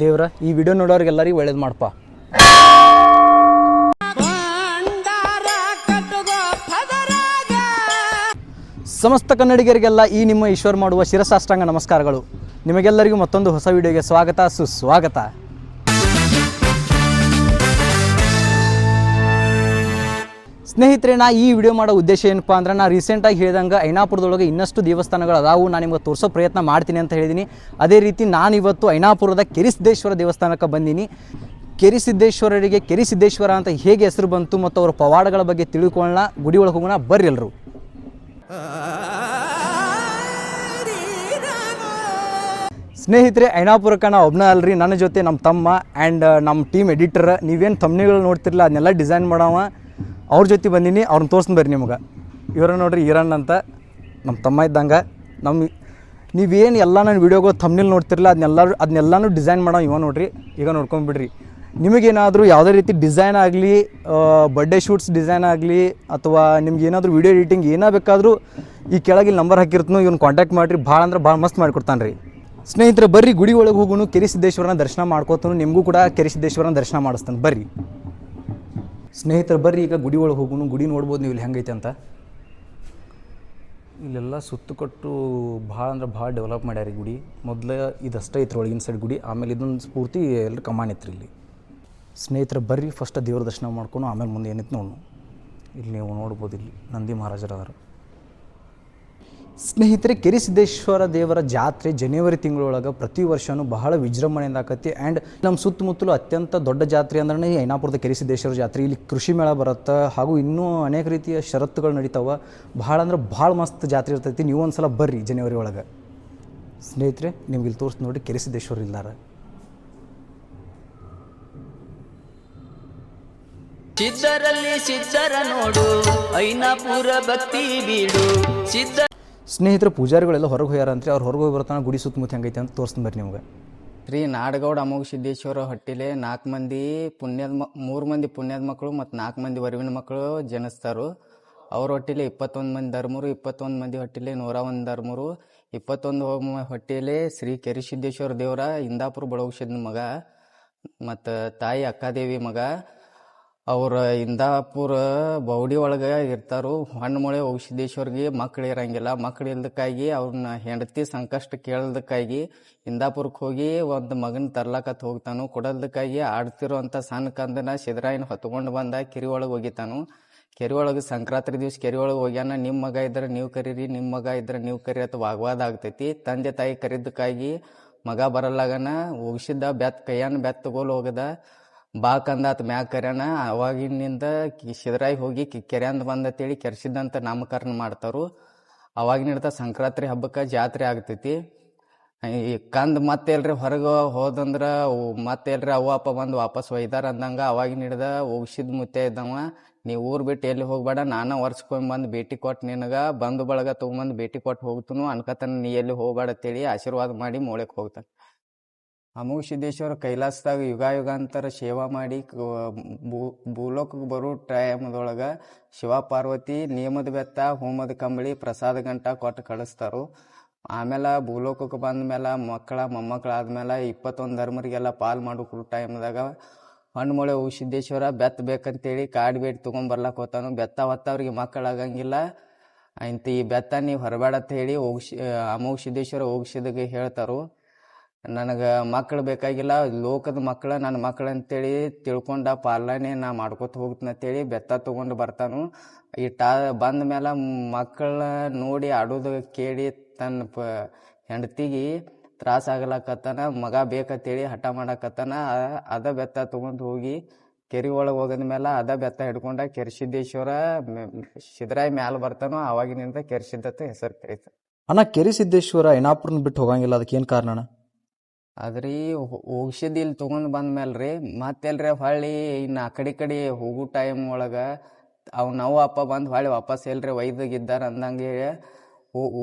ದೇವ್ರ ಈ ವಿಡಿಯೋ ನೋಡೋರಿಗೆಲ್ಲರಿಗೂ ಒಳ್ಳೇದು ಮಾಡಪ್ಪ. ಸಮಸ್ತ ಕನ್ನಡಿಗರಿಗೆಲ್ಲ ಈ ನಿಮ್ಮ ಈಶ್ವರ್ ಮಾಡುವ ಶಿರಸಾಷ್ಟಾಂಗ ನಮಸ್ಕಾರಗಳು. ನಿಮಗೆಲ್ಲರಿಗೂ ಮತ್ತೊಂದು ಹೊಸ ವಿಡಿಯೋಗೆ ಸ್ವಾಗತ ಸುಸ್ವಾಗತ. ಸ್ನೇಹಿತರೆ, ನಾ ಈ ವಿಡಿಯೋ ಮಾಡೋ ಉದ್ದೇಶ ಏನಪ್ಪ ಅಂದ್ರೆ, ನಾ ರೀಸೆಂಟಾಗಿ ಹೇಳಿದಂಗೆ ಐನಾಪುರದೊಳಗೆ ಇನ್ನಷ್ಟು ದೇವಸ್ಥಾನಗಳು ಅದಾವು, ನಾನು ನಿಮ್ಗೆ ತೋರಿಸೋ ಪ್ರಯತ್ನ ಮಾಡ್ತೀನಿ ಅಂತ ಹೇಳಿದ್ದೀನಿ. ಅದೇ ರೀತಿ ನಾನು ಇವತ್ತು ಐನಾಪುರದ ಕೆರಿಸಿದ್ದೇಶ್ವರ ದೇವಸ್ಥಾನಕ್ಕೆ ಬಂದೀನಿ. ಕೆರಿಸಿದ್ದೇಶ್ವರರಿಗೆ ಕೆರಿಸಿದ್ದೇಶ್ವರ ಅಂತ ಹೇಗೆ ಹೆಸರು ಬಂತು ಮತ್ತು ಅವರ ಪವಾಡಗಳ ಬಗ್ಗೆ ತಿಳ್ಕೊಳ್ಳೋಣ. ಗುಡಿ ಒಳಗೆ ಹೋಗೋಣ ಬರ್ರಿ ಎಲ್ಲರೂ. ಸ್ನೇಹಿತರೆ, ಐನಾಪುರಕ್ಕೆ ನಾ ಒಬ್ಬನ ಅಲ್ರಿ, ನನ್ನ ಜೊತೆ ನಮ್ಮ ತಮ್ಮ ಆ್ಯಂಡ್ ನಮ್ಮ ಟೀಮ್ ಎಡಿಟರ್. ನೀವೇನು ಥಂಬ್ನೇಲ್ಗಳು ನೋಡ್ತಿರಲ್ಲ ಅದನ್ನೆಲ್ಲ ಡಿಸೈನ್ ಮಾಡವ, ಅವ್ರ ಜೊತೆ ಬಂದೀನಿ. ಅವ್ರನ್ನ ತೋರಿಸ್ತೀನಿ ಬರ್ರಿ ನಿಮ್ಗೆ. ಇವರ ನೋಡ್ರಿ, ಈರಣ್ಣ ಅಂತ ನಮ್ಮ ತಮ್ಮ ಇದ್ದಂಗೆ. ನೀವೇನು ಎಲ್ಲ ನನ್ನ ವೀಡಿಯೋಗಳು ಥಂಬ್ನೇಲ್ ನೋಡ್ತಿರಲ್ಲ ಅದನ್ನೆಲ್ಲನೂ ಡಿಸೈನ್ ಮಾಡೋ ಇವ ನೋಡ್ರಿ. ಈಗ ನೋಡ್ಕೊಂಬಿಡ್ರಿ. ನಿಮಗೇನಾದರೂ ಯಾವುದೇ ರೀತಿ ಡಿಸೈನ್ ಆಗಲಿ, ಬರ್ಡೇ ಶೂಟ್ಸ್ ಡಿಸೈನ್ ಆಗಲಿ, ಅಥವಾ ನಿಮ್ಗೆ ಏನಾದರೂ ವೀಡಿಯೋ ಎಡಿಟಿಂಗ್ ಏನೋ ಬೇಕಾದರೂ ಈ ಕೆಳಗೆ ನಂಬರ್ ಹಾಕಿರ್ತೀನಿ, ಇವ್ನು ಕಾಂಟ್ಯಾಕ್ಟ್ ಮಾಡಿರಿ. ಭಾಳ ಅಂದ್ರೆ ಭಾಳ ಮಸ್ತ್ ಮಾಡಿಕೊಡ್ತಾನೆ ರೀ. ಸ್ನೇಹಿತರೆ, ಬರ್ರಿ ಗುಡಿ ಒಳಗೆ ಹೋಗೋನು, ಕೆರಿಸಿದ್ದೇಶ್ವರನ ದರ್ಶನ ಮಾಡ್ಕೋತಾನು. ನಿಮಗೂ ಕೂಡ ಕೆರಿಸಿದ್ದೇಶ್ವರನ ದರ್ಶನ ಮಾಡಿಸ್ತಾನೆ ಬರ್ರಿ. ಸ್ನೇಹಿತರೆ, ಬರ್ರಿ ಈಗ ಗುಡಿ ಒಳಗೆ ಹೋಗೋನು. ಗುಡಿ ನೋಡ್ಬೋದು ನೀವು ಇಲ್ಲಿ ಹೆಂಗೈತೆ ಅಂತ. ಇಲ್ಲೆಲ್ಲ ಸುತ್ತು ಕೊಟ್ಟು ಭಾಳ ಅಂದ್ರೆ ಭಾಳ ಡೆವಲಪ್ ಮಾಡ್ಯಾರ ಈ ಗುಡಿ. ಮೊದಲು ಇದಷ್ಟೇ ಐತ್ರಿ ಒಳಗಿನ ಸೈಡ್ ಗುಡಿ, ಆಮೇಲೆ ಇದೊಂದು ಪೂರ್ತಿ ಎಲ್ಲರೂ ಕಮಾನ್ ಐತ್ರಿ ಇಲ್ಲಿ. ಸ್ನೇಹಿತರೆ, ಬರ್ರಿ ಫಸ್ಟ್ ದೇವ್ರ ದರ್ಶನ ಮಾಡ್ಕೊಂಡು ಆಮೇಲೆ ಮುಂದೆ ಏನಿತ್ತು ನೋಡು. ಇಲ್ಲಿ ನೀವು ನೋಡ್ಬೋದು, ಇಲ್ಲಿ ನಂದಿ ಮಹಾರಾಜರವರು. ಸ್ನೇಹಿತರೆ, ಕೆರಿಸಿದ್ದೇಶ್ವರ ದೇವರ ಜಾತ್ರೆ ಜನವರಿ ತಿಂಗಳೊಳಗೆ ಪ್ರತಿ ವರ್ಷವೂ ಬಹಳ ವಿಜೃಂಭಣೆಯಿಂದ ಆಕತಿ. ಆ್ಯಂಡ್ ನಮ್ಮ ಸುತ್ತಮುತ್ತಲು ಅತ್ಯಂತ ದೊಡ್ಡ ಜಾತ್ರೆ ಅಂದ್ರೆ ಐನಾಪುರದ ಕೆರಿಸಿದ್ದೇಶ್ವರ ಜಾತ್ರೆ. ಇಲ್ಲಿ ಕೃಷಿ ಮೇಳ ಬರುತ್ತೆ, ಹಾಗೂ ಇನ್ನೂ ಅನೇಕ ರೀತಿಯ ಷರತ್ತುಗಳು ನಡೀತಾವೆ. ಭಾಳ ಅಂದ್ರೆ ಭಾಳ ಮಸ್ತ್ ಜಾತ್ರೆ ಇರ್ತೈತಿ. ನೀವು ಒಂದು ಸಲ ಬರ್ರಿ ಜನವರಿ ಒಳಗೆ. ಸ್ನೇಹಿತರೆ, ನಿಮ್ಗೆ ಇಲ್ಲಿ ತೋರಿಸಿ ನೋಡಿ ಕೆರಿಸಿದ್ದೇಶ್ವರ ಇಲ್ಲಾರ. ಸಿದ್ಧರಲ್ಲಿ ಸಿದ್ಧರ ನೋಡು, ಐನಾಪುರ ಭಕ್ತಿ ಬೀಡು. ಸ್ನೇಹಿತರೆ, ಪೂಜಾರಿಗಳೆಲ್ಲ ಹೊರಗೆ ಹೋಗ್ಯಾರಂತ್ರಿ. ಅವ್ರು ಹೊರಗೆ ಹೋಗಿ ಬರ್ತಾನೆ. ಗುಡಿ ಸುತ್ತಮುತ್ತ ಹೆಂಗೈತೆ ಅಂತ ತೋರಿಸ್ತೀನಿ ಬರ್ರಿ ನಿಮ್ಗೆ. ಶ್ರೀ ನಾಡಗೌಡ ಅಮೋಘ ಸಿದ್ದೇಶ್ವರ ಹೊಟ್ಟಿಲೆ 3 ಮಂದಿ ಪುಣ್ಯದ ಮಕ್ಕಳು ಮತ್ತು 4 ಮಂದಿ ವರವಿನ ಮಕ್ಕಳು ಜನಿಸ್ತಾರು. ಅವ್ರ ಹೊಟ್ಟಿಲೆ 21 ಮಂದಿ ಧರ್ಮರು, 21 ಮಂದಿ ಹೊಟ್ಟಿಲೆ 101 ಧರ್ಮರು, 21 ಹೊಟ್ಟಿಲೆ ಶ್ರೀ ಕೆರಿಸಿದ್ದೇಶ್ವರ ದೇವರ ಇಂದಾಪುರ ಬಡೌಷದ ಮಗ ಮತ್ತು ತಾಯಿ ಅಕ್ಕಾದೇವಿ ಮಗ. ಅವ್ರ ಇಂದಾಪುರ ಬೌಡಿ ಒಳಗೆ ಇರ್ತಾರು. ಹೊಣ್ಣಮೊಳೆ ಔಷಧೇಶ್ವರ್ಗೆ ಮಕ್ಳು ಇರಂಗಿಲ್ಲ. ಮಕ್ಳು ಇಲ್ದಕ್ಕಾಗಿ ಅವ್ರನ್ನ ಹೆಂಡತಿ ಸಂಕಷ್ಟ ಕೇಳದಕ್ಕಾಗಿ ಇಂದಾಪುರಕ್ಕೆ ಹೋಗಿ ಒಂದು ಮಗನ ತರ್ಲಾಕತ್ ಹೋಗ್ತಾನು. ಕೊಡಲ್ದಕ್ಕಾಗಿ ಆಡ್ತಿರೋಂಥ ಸಣ್ಣ ಕಂದನ ಸಿದ್ರಾಯನ ಹೊತ್ಕೊಂಡು ಬಂದ ಕೆರೆ ಒಳಗೆ ಹೋಗಿತಾನು. ಕೆರೆ ಒಳಗೆ ಸಂಕ್ರಾಂತಿ ದಿವಸ ಕೆರೆ ಒಳಗೆ ಹೋಗ್ಯಾನ. ನಿಮ್ಮ ಮಗ ಇದ್ರೆ ನೀವು ಕರೀರಿ, ನಿಮ್ಮ ಮಗ ಇದ್ರೆ ನೀವು ಕರಿ ಅಥವಾ ವಾಗ್ವಾದ ಆಗ್ತೈತಿ. ತಂದೆ ತಾಯಿ ಕರಿದ್ದಕ್ಕಾಗಿ ಮಗ ಬರಲ್ಲಾಗನ ಹೋಗಿಸಿದ್ದ ಕೈಯಾನ ಬೆತ್ತ ತಗೋಲ್ ಹೋಗದ. ಬಾ ಕಂದಾತ ಮ್ಯಾಗ ಕರ್ಯಾನ. ಅವಾಗಿನಿಂದ ಸಿದ್ರಾಯಿ ಹೋಗಿ ಕೆರೆಯಂದ ಬಂದತೇಳಿ ಕೆರೆಸಿದ್ದಂತ ನಾಮಕರಣ ಮಾಡ್ತಾರು. ಅವಾಗಿನಿಂದ ಸಂಕ್ರಾಂತಿ ಹಬ್ಬಕ್ಕೆ ಜಾತ್ರೆ ಆಗ್ತೈತಿ. ಈ ಕಂದ್ ಮತ್ತೆ ಎಲ್ರಿ ಹೊರಗೆ ಹೋದಂದ್ರೆ ಮತ್ತೆ ಎಲ್ರಿ ಅವ್ವ ಅಪ್ಪ ಬಂದು ವಾಪಸ್ ಒಯ್ದಾರ ಅಂದಂಗ ಅವಾಗಿನ ಹಿಡ್ದ ಹೋಗಿಸಿದ್ ಮುತ್ತೆ ಇದ್ದವ, ನೀ ಊರ್ ಬಿಟ್ಟು ಎಲ್ಲಿ ಹೋಗ್ಬೇಡ, ನಾನು ವರ್ಷಕ್ಕೊಮ್ಮೆ ಬಂದು ಭೇಟಿ ಕೊಟ್ಟು ನಿನಗ ಬಂದು ಬಳಗ ತೊಗೊಂಬಂದು ಭೇಟಿ ಕೊಟ್ಟು ಹೋಗ್ತನು ಅನ್ಕತನ, ನೀ ಎಲ್ಲಿ ಹೋಗ್ಬೇಡ ಅಂತೇಳಿ ಆಶೀರ್ವಾದ ಮಾಡಿ ಮೋಳಕ್ಕೆ ಹೋಗ್ತಾನೆ. ಅಮೋಘ ಸಿದ್ದೇಶ್ವರ ಕೈಲಾಸದಾಗ ಯುಗಾಂತರ ಸೇವಾ ಮಾಡಿ ಭೂಲೋಕಕ್ಕೆ ಬರೋ ಟೈಮದೊಳಗೆ ಶಿವ ಪಾರ್ವತಿ ನೇಮದ ಬೆತ್ತ, ಹೋಮದ ಕಂಬಳಿ, ಪ್ರಸಾದ ಗಂಟ ಕೊಟ್ಟು ಕಳಿಸ್ತಾರು. ಆಮೇಲೆ ಭೂಲೋಕಕ್ಕೆ ಬಂದ ಮೇಲೆ ಮೊಮ್ಮಕ್ಕಳಾದ್ಮೇಲೆ 21 ಧರ್ಮರಿಗೆಲ್ಲ ಪಾಲ್ ಮಾಡೋ ಟೈಮ್ದಾಗ ಹಣ್ಣುಮೊಳೆ ಸಿದ್ದೇಶ್ವರ ಬೆತ್ತ ಬೇಕಂತೇಳಿ ಕಾಡು ಬೇಡಿ ತೊಗೊಂಬರ್ಲಾಕ್ ಹೋತಾನು. ಬೆತ್ತ ಹೊತ್ತವ್ರಿಗೆ ಮಕ್ಕಳಾಗಂಗಿಲ್ಲ. ಇಂತ ಈ ಬೆತ್ತ ನೀವು ಹೊರಬೇಡ ಅಂತ ಹೇಳಿ ಅಮೋಘ ಸಿದ್ದೇಶ್ವರ ಹೋಗಿಸಿದಾಗ ಹೇಳ್ತಾರು, ನನಗೆ ಮಕ್ಕಳು ಬೇಕಾಗಿಲ್ಲ, ಲೋಕದ ಮಕ್ಕಳು ನನ್ನ ಮಕ್ಕಳು ಅಂತೇಳಿ ತಿಳ್ಕೊಂಡ ಪಾಲನೆ ನಾ ಮಾಡ್ಕೊತ ಹೋಗ್ತೀನಿ ಅಂತೇಳಿ ಬೆತ್ತ ತೊಗೊಂಡು ಬರ್ತಾನು. ಬಂದ ಮೇಲೆ ಮಕ್ಕಳ ನೋಡಿ ಆಡೋದು ಕೇಳಿ ತನ್ನ ಹೆಂಡತಿಗೆ ತ್ರಾಸ ಆಗ್ಲಕತ್ತಾನ. ಮಗ ಬೇಕಂತೇಳಿ ಹಠ ಮಾಡಕತ್ತಾನ. ಅದ ಬೆತ್ತ ತೊಗೊಂಡು ಹೋಗಿ ಕೆರೆ ಒಳಗೆ ಹೋಗದ್ಮೇಲೆ ಅದ ಬೆತ್ತ ಹಿಡ್ಕೊಂಡ ಕೆರಿಸಿದ್ದೇಶ್ವರ ಸಿದ್ರಾಯಿ ಮ್ಯಾಲ ಬರ್ತಾನೋ. ಅವಾಗಿನಿಂದ ಕೆರಿಸಿದ್ದತ್ತ ಹೆಸರು ಕರೀತ. ಅಣ್ಣ, ಕೆರಿಸಿದ್ದೇಶ್ವರ ಐನಾಪುರನ ಬಿಟ್ಟು ಹೋಗಂಗಿಲ್ಲ, ಅದಕ್ಕೆ ಏನು ಕಾರಣ? ಅದ್ರಿ ಔಷಧಿ ಇಲ್ಲಿ ತೊಗೊಂಡು ಬಂದ್ಮೇಲ್ರಿ ಮತ್ತೆಲ್ರಿ ಹೊಳ್ಳಿ ಇನ್ನು ಆ ಕಡೆ ಹೋಗೋ ಟೈಮ್ ಒಳಗೆ ನಾವು ಅಪ್ಪ ಬಂದು ಹೊಳ್ಳಿ ವಾಪಸ್ ಎಲ್ರಿ ಒಯ್ದಾಗಿದ್ದಾರ ಅಂದಂಗೆ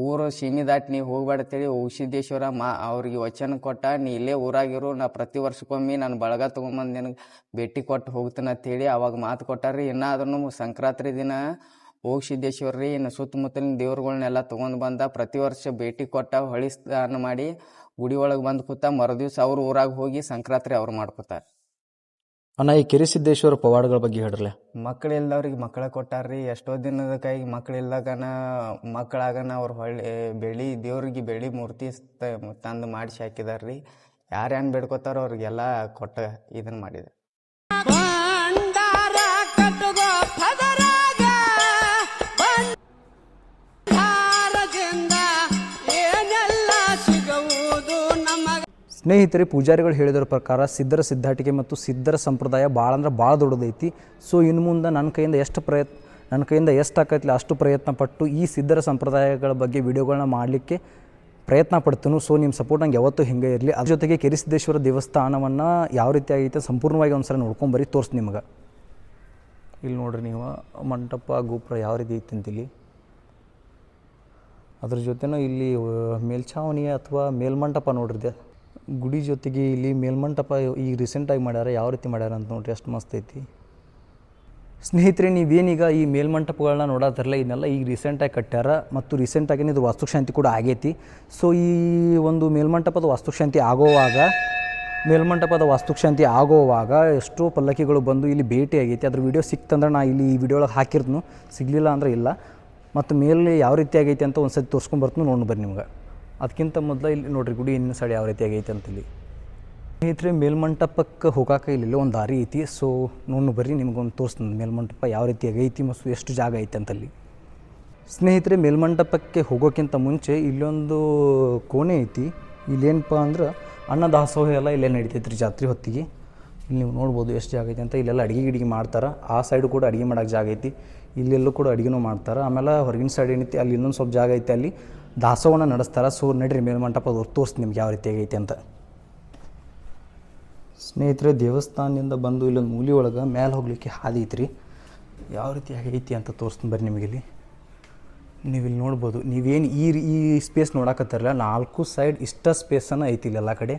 ಊರು ಸೀಮೆ ದಾಟಿ ನೀವು ಹೋಗ್ಬೇಡತ್ತೇಳಿ ಔಷಧೇಶ್ವರ ಅವ್ರಿಗೆ ವಚನ ಕೊಟ್ಟ, ನೀ ಇಲ್ಲೇ ಊರಾಗಿರು, ನಾ ಪ್ರತಿ ವರ್ಷಕ್ಕೊಮ್ಮೆ ನಾನು ಬಳಗ ತೊಗೊಂಬಂದು ನಿನಗೆ ಭೇಟಿ ಕೊಟ್ಟು ಹೋಗ್ತಾನೆ ಅಂತೇಳಿ ಅವಾಗ ಮಾತು ಕೊಟ್ಟಾರ್ರಿ. ಇನ್ನಾದ್ರೂ ಸಂಕ್ರಾಂತಿ ದಿನ ಹೋಗಿ ಸಿದ್ದೇಶ್ವರ ರೀ ಇನ್ನು ಸುತ್ತಮುತ್ತಲಿನ ದೇವ್ರುಗಳ್ನೆಲ್ಲ ತೊಗೊಂಡು ಬಂದ ಪ್ರತಿ ವರ್ಷ ಭೇಟಿ ಕೊಟ್ಟ ಹೊಳಿ ಸ್ನಾನ ಮಾಡಿ ಗುಡಿ ಒಳಗೆ ಬಂದು ಕೂತ ಮರುದಿವ್ಸ ಅವ್ರ ಊರಾಗ ಹೋಗಿ ಸಂಕ್ರಾಂತಿ ಅವ್ರು ಮಾಡ್ಕೊತಾರೆ. ಅಣ್ಣ ಈ ಕೆರೆಸಿದ್ದೇಶ್ವರ ಪವಾಡಗಳ ಬಗ್ಗೆ ಹೇಳ್ರಲ್ಲ. ಮಕ್ಕಳಿಲ್ದವ್ರಿಗೆ ಮಕ್ಕಳ ಕೊಟ್ಟಾರ್ರಿ. ಎಷ್ಟೋ ದಿನದ ಕೈಗೆ ಮಕ್ಕಳಿಲ್ದಾಗನ ಮಕ್ಕಳಾಗನ ಅವ್ರು ಬೆಳ್ಳಿ ದೇವ್ರಿಗೆ ಬೆಳ್ಳಿ ಮೂರ್ತಿ ತಂದು ಮಾಡಿಸಿ ಹಾಕಿದಾರ್ರಿ. ಯಾರ್ಯಾನ್ ಬೇಡ್ಕೋತಾರೋ ಅವ್ರಿಗೆಲ್ಲ ಕೊಟ್ಟ ಇದನ್ನ ಮಾಡಿದೆ. ಸ್ನೇಹಿತರೆ, ಪೂಜಾರಿಗಳು ಹೇಳಿದ್ರ ಪ್ರಕಾರ ಸಿದ್ಧರ ಸಿದ್ಧಾಟಿಕೆ ಮತ್ತು ಸಿದ್ಧರ ಸಂಪ್ರದಾಯ ಭಾಳ ಅಂದ್ರೆ ಭಾಳ ದೊಡ್ಡದೈತಿ. ಸೊ ಇನ್ನು ಮುಂದೆ ನನ್ನ ಕೈಯಿಂದ ಎಷ್ಟು ಆಕೈತಿಲ್ಲ ಅಷ್ಟು ಪ್ರಯತ್ನ ಪಟ್ಟು ಈ ಸಿದ್ಧರ ಸಂಪ್ರದಾಯಗಳ ಬಗ್ಗೆ ವಿಡಿಯೋಗಳನ್ನ ಮಾಡಲಿಕ್ಕೆ ಪ್ರಯತ್ನ ಪಡ್ತೀನಿ. ಸೊ ನಿಮ್ಮ ಸಪೋರ್ಟ್ ನಂಗೆ ಯಾವತ್ತೂ ಹಿಂಗೆ ಇರಲಿ. ಅದ್ರ ಜೊತೆಗೆ ಕೆರೆಸಿದ್ದೇಶ್ವರ ದೇವಸ್ಥಾನವನ್ನು ಯಾವ ರೀತಿ ಆಗೈತೆ ಸಂಪೂರ್ಣವಾಗಿ ಒಂದು ಸಲ ನೋಡ್ಕೊಂಬರಿ, ತೋರಿಸಿ ನಿಮ್ಗೆ. ಇಲ್ಲಿ ನೋಡ್ರಿ ನೀವು ಮಂಟಪ ಗೋಪುರ ಯಾವ ರೀತಿ ಐತಿ ಅಂತಿಲ್ಲಿ. ಅದ್ರ ಜೊತೆನೂ ಇಲ್ಲಿ ಮೇಲ್ಛಾವಣಿ ಅಥವಾ ಮೇಲ್ಮಂಟಪ ನೋಡ್ರಿ, ಗುಡಿ ಜೊತೆಗೆ ಇಲ್ಲಿ ಮೇಲ್ಮಂಟಪ ಈಗ ರೀಸೆಂಟಾಗಿ ಮಾಡ್ಯಾರ. ಯಾವ ರೀತಿ ಮಾಡ್ಯಾರ ಅಂತ ನೋಡ್ರಿ, ಅಷ್ಟು ಮಸ್ತ್ ಐತಿ. ಸ್ನೇಹಿತರೆ, ನೀವೇನೀಗ ಈ ಮೇಲ್ಮಂಟಪಗಳನ್ನ ನೋಡತ್ತಾರಲ್ಲ, ಇದನ್ನೆಲ್ಲ ಈಗ ರೀಸೆಂಟಾಗಿ ಕಟ್ಟ್ಯಾರ ಮತ್ತು ರೀಸೆಂಟಾಗಿ ಇದು ವಾಸ್ತುಶಾಂತಿ ಕೂಡ ಆಗೈತಿ. ಸೊ ಈ ಒಂದು ಮೇಲ್ಮಂಟಪದ ವಾಸ್ತುಶಾಂತಿ ಆಗೋವಾಗ ಎಷ್ಟೋ ಪಲ್ಲಕ್ಕಿಗಳು ಬಂದು ಇಲ್ಲಿ ಭೇಟಿ ಆಗೈತಿ. ಅದ್ರ ವಿಡಿಯೋ ಸಿಕ್ತಂದ್ರೆ ನಾ ಇಲ್ಲಿ ಈ ವಿಡಿಯೋ ಒಳಗೆ ಹಾಕಿರ್ತೀನಿ, ಸಿಗಲಿಲ್ಲ ಅಂದ್ರೆ ಇಲ್ಲ. ಮತ್ತು ಮೇಲೆ ಯಾವ ರೀತಿ ಆಗೈತಿ ಅಂತ ಒಂದು ಸತಿ ತೋರಿಸ್ಕೊಂಬರ್ತೀನಿ, ನೋಡಿ ಬರ್ರಿ ನಿಮ್ಗೆ. ಅದಕ್ಕಿಂತ ಮೊದಲು ಇಲ್ಲಿ ನೋಡಿರಿ ಗುಡಿ ಇನ್ನೂ ಸೈಡ್ ಯಾವ ರೀತಿ ಆಗೈತೆ ಅಂತಲ್ಲಿ. ಸ್ನೇಹಿತರೆ, ಮೇಲ್ಮಂಟಪಕ್ಕೆ ಹೋಗೋಕೆ ಇಲ್ಲಿ ಒಂದು ದಾರಿ ಐತಿ. ಸೊ ನೋಡಿ ಬರ್ರಿ, ನಿಮ್ಗೊಂದು ತೋರಿಸ್ತೀನಿ ಮೇಲ್ಮಂಟಪ ಯಾವ ರೀತಿ ಆಗೈತಿ ಮತ್ತು ಎಷ್ಟು ಜಾಗ ಐತೆ ಅಂತಲ್ಲಿ. ಸ್ನೇಹಿತರೆ, ಮೇಲ್ಮಂಟಪಕ್ಕೆ ಹೋಗೋಕ್ಕಿಂತ ಮುಂಚೆ ಇಲ್ಲೊಂದು ಕೋಣೆ ಐತಿ. ಇಲ್ಲೇನಪ್ಪ ಅಂದ್ರೆ ಅನ್ನದಾಸೋಹ ಎಲ್ಲ ಇಲ್ಲೇ ನಡಿತೈತೆ ರೀ ಜಾತ್ರೆ ಹೊತ್ತಿಗೆ. ಇಲ್ಲಿ ನೀವು ನೋಡ್ಬೋದು ಎಷ್ಟು ಜಾಗ ಐತೆ ಅಂತ. ಇಲ್ಲೆಲ್ಲ ಅಡುಗೆ ಮಾಡ್ತಾರೆ. ಆ ಸೈಡು ಕೂಡ ಅಡುಗೆ ಮಾಡೋಕ್ಕೆ ಜಾಗ ಐತಿ. ಇಲ್ಲೆಲ್ಲೂ ಕೂಡ ಅಡುಗೆನೂ ಮಾಡ್ತಾರೆ. ಆಮೇಲೆ ಹೊರಗಿನ ಸೈಡ್ ಏನೈತಿ ಅಲ್ಲಿ ಇನ್ನೊಂದು ಸ್ವಲ್ಪ ಜಾಗ ಐತೆ, ಅಲ್ಲಿ ದಾಸೋಹನ ನಡೆಸ್ತಾರೆ. ಸೊ ನಡ್ರಿ ಮೇಲ್ಮಂಟಪ ತೋರಿಸ್ತೀನಿ ನಿಮ್ಗೆ ಯಾವ ರೀತಿ ಆಗೈತೆ ಅಂತ. ಸ್ನೇಹಿತರೆ, ದೇವಸ್ಥಾನದಿಂದ ಬಂದು ಇಲ್ಲೊಂದು ಮೂಲಿ ಒಳಗೆ ಮೇಲೆ ಹೋಗ್ಲಿಕ್ಕೆ ಹಾದಿ ಐತ್ರಿ. ಯಾವ ರೀತಿ ಆಗೈತಿ ಅಂತ ತೋರಿಸ್ತೀನಿ ಬರ್ರಿ ನಿಮಗಿಲ್ಲಿ. ನೀವು ಇಲ್ಲಿ ನೋಡ್ಬೋದು, ನೀವೇನು ಈ ಸ್ಪೇಸ್ ನೋಡಕತ್ತಾರಲ್ಲ, 4 ಸೈಡ್ ಇಷ್ಟ ಸ್ಪೇಸನ್ನು ಐತಿ ಇಲ್ಲಿ ಎಲ್ಲ ಕಡೆ.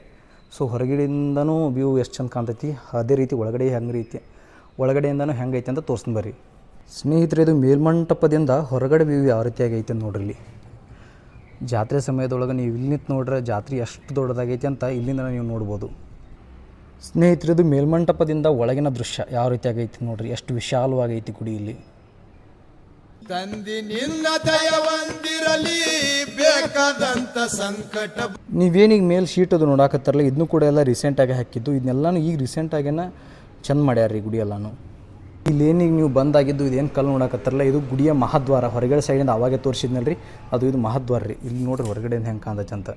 ಸೊ ಹೊರಗಡೆಯಿಂದನೂ ವ್ಯೂ ಎಷ್ಟು ಚಂದ ಕಾಣ್ತೈತಿ, ಅದೇ ರೀತಿ ಒಳಗಡೆಯಿಂದನೂ ಹೆಂಗೈತೆ ಅಂತ ತೋರಿಸ್ತೀನಿ ಬರ್ರಿ. ಸ್ನೇಹಿತರೆ, ಇದು ಮೇಲ್ಮಂಟಪದಿಂದ ಹೊರಗಡೆ ವ್ಯೂ ಯಾವ ರೀತಿ ಆಗೈತೆ ಅಂತ ನೋಡ್ರಿ. ಇಲ್ಲಿ ಜಾತ್ರೆ ಸಮಯದೊಳಗೆ ನೀವು ಇಲ್ಲಿ ನಿಂತು ನೋಡ್ರೆ ಜಾತ್ರೆ ಎಷ್ಟು ದೊಡ್ಡದಾಗೈತಿ ಅಂತ ಇಲ್ಲಿಂದ ನೀವು ನೋಡ್ಬೋದು. ಸ್ನೇಹಿತರೆ, ಇದು ಮೇಲ್ಮಂಟಪದಿಂದ ಒಳಗಿನ ದೃಶ್ಯ ಯಾವ ರೀತಿ ಆಗೈತಿ ನೋಡ್ರಿ, ಎಷ್ಟು ವಿಶಾಲವಾಗೈತಿ ಗುಡಿ. ಇಲ್ಲಿ ನೀವೇನೀಗ ಮೇಲೆ ಶೀಟ್ ಅದು ನೋಡಾಕತ್ತಾರಲ್ಲ, ಇದನ್ನು ಕೂಡ ಎಲ್ಲ ರೀಸೆಂಟಾಗಿ ಹಾಕಿದ್ದು. ಇದನ್ನೆಲ್ಲನೂ ಈಗ ರೀಸೆಂಟಾಗೇನ ಚಂದ ಮಾಡ್ಯಾರ ರೀ ಗುಡಿ ಎಲ್ಲನೂ. ಇಲ್ಲೇನಿಗೆ ನೀವು ಬಂದಾಗಿದ್ದು ಇದೇನು ಕಲ್ಲು ನೋಡಾಕತ್ತಾರಲ್ಲ, ಇದು ಗುಡಿಯ ಮಹಾದ್ವಾರ. ಹೊರಗಡೆ ಸೈಡಿಂದ ಅವಾಗೆ ತೋರಿಸಿದ್ನಲ್ರಿ, ಇದು ಮಹಾದ್ವಾರ ರೀ. ಇಲ್ಲಿ ನೋಡ್ರಿ ಹೊರಗಡೆಯಿಂದ ಹೆಂಗೆ ಕಾಣ್ತೈತೆ ಅಂತ.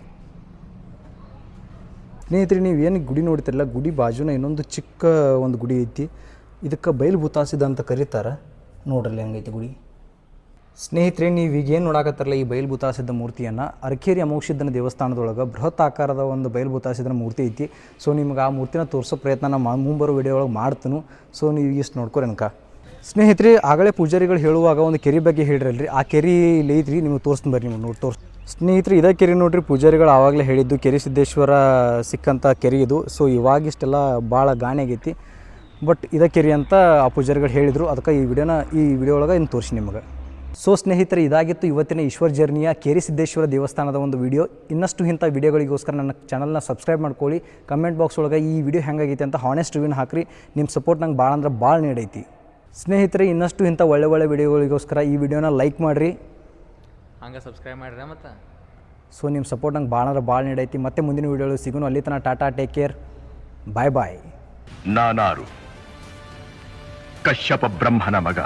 ಸ್ನೇಹಿತರೆ, ನೀವು ಏನು ಗುಡಿ ನೋಡ್ತಿರಲ್ಲ, ಗುಡಿ ಬಾಜುನ ಇನ್ನೊಂದು ಚಿಕ್ಕ ಒಂದು ಗುಡಿ ಐತಿ. ಇದಕ್ಕೆ ಬಯಲು ಭೂತಾಸಿದ ಅಂತ ಕರೀತಾರೆ. ನೋಡ್ರಲ್ಲಿ ಹೆಂಗೈತಿ ಗುಡಿ. ಸ್ನೇಹಿತರೆ, ನೀವು ಈಗೇನು ನೋಡಾಕತ್ತಾರಲ್ಲ ಈ ಬಯಲು ಭೂತಾಸಿದ ಮೂರ್ತಿಯನ್ನು ಅರಕೇರಿ ಅಮೋಘಸಿದ್ದನ ದೇವಸ್ಥಾನದೊಳಗೆ ಬೃಹತ್ ಆಕಾರದ ಒಂದು ಬಯಲು ಭೂತಾಸಿದ್ದನ ಮೂರ್ತಿ ಐತಿ. ಸೊ ನಿಮ್ಗೆ ಆ ಮೂರ್ತಿನ ತೋರಿಸೋ ಪ್ರಯತ್ನ ನಾನು ಮುಂಬರೋ ವಿಡಿಯೋ ಒಳಗೆ ಮಾಡ್ತೀನಿ. ಸೊ ನೀವು ಇಷ್ಟು ನೋಡ್ಕೊರಿ ಅನ್ಕ. ಸ್ನೇಹಿತರೆ, ಆಗಲೇ ಪೂಜಾರಿಗಳು ಹೇಳುವಾಗ ಒಂದು ಕೆರೆ ಬಗ್ಗೆ ಹೇಳಿರಲ್ರಿ, ಆ ಕೆರೆ ಇಲ್ಲಿ ಐತ್ರಿ. ನಿಮಗೆ ತೋರಿಸ್ತೀನಿ ಬರ್ರಿ, ನೀವು ಸ್ನೇಹಿತರೆ, ಇದೇ ಕೆರೆ ನೋಡ್ರಿ. ಪೂಜಾರಿಗಳು ಆವಾಗಲೇ ಹೇಳಿದ್ದು ಕೆರೆಸಿದ್ದೇಶ್ವರ ಸಿಕ್ಕಂಥ ಕೆರೆ ಇದು. ಸೊ ಇವಾಗಿಷ್ಟೆಲ್ಲ ಭಾಳ ಗಾಣಿ ಆಗೈತಿ, ಬಟ್ ಇದೇ ಕೆರೆ ಅಂತ ಆ ಪೂಜಾರಿಗಳು ಹೇಳಿದರು. ಅದಕ್ಕೆ ಈ ವಿಡಿಯೋ ಒಳಗೆ ಇನ್ನು ತೋರಿಸಿ ನಿಮಗೆ. ಸೊ ಸ್ನೇಹಿತರೆ, ಇದಾಗಿತ್ತು ಇವತ್ತಿನ ಈಶ್ವರ್ ಜರ್ನಿಯ ಕೆರೆಸಿದ್ದೇಶ್ವರ ದೇವಸ್ಥಾನದ ಒಂದು ವಿಡಿಯೋ. ಇನ್ನಷ್ಟು ಇಂಥ ವಿಡಿಯೋಗಳಿಗೋಸ್ಕರ ನನ್ನ ಚಾನಲ್ನ ಸಬ್ಸ್ಕ್ರೈಬ್ ಮಾಡ್ಕೊಳ್ಳಿ. ಕಮೆಂಟ್ ಬಾಕ್ಸ್ ಒಳಗೆ ಈ ವಿಡಿಯೋ ಹೆಂಗಾಗೈತೆ ಅಂತ ಹಾನೆಸ್ಟ್ ರಿವ್ಯೂನ ಹಾಕ್ರಿ. ನಿಮ್ಮ ಸಪೋರ್ಟ್ ನಂಗೆ ಭಾಳ ಅಂದ್ರೆ ಭಾಳ ನೀಡೈತಿ. ಸ್ನೇಹಿತರೆ, ಇನ್ನಷ್ಟು ಇಂಥ ಒಳ್ಳೆ ವಿಡಿಯೋಗಳಿಗೋಸ್ಕರ ಈ ವಿಡಿಯೋನ ಲೈಕ್ ಮಾಡಿರಿ, ಹಂಗೆ ಸಬ್ಸ್ಕ್ರೈಬ್ ಮಾಡಿರಿ ಮತ್ತು. ಸೊ ನಿಮ್ಮ ಸಪೋರ್ಟ್ ನಂಗೆ ಭಾಳ ಅಂದ್ರೆ ಭಾಳ ನೀಡೈತಿ. ಮತ್ತೆ ಮುಂದಿನ ವಿಡಿಯೋಗಳು ಸಿಗೋಣ. ಅಲ್ಲಿ ತನಕ ಟಾಟಾ, ಟೇಕ್ ಕೇರ್, ಬಾಯ್. ನಾನಾರು ಕಶ್ಯಪ ಬ್ರಹ್ಮನ ಮಗ.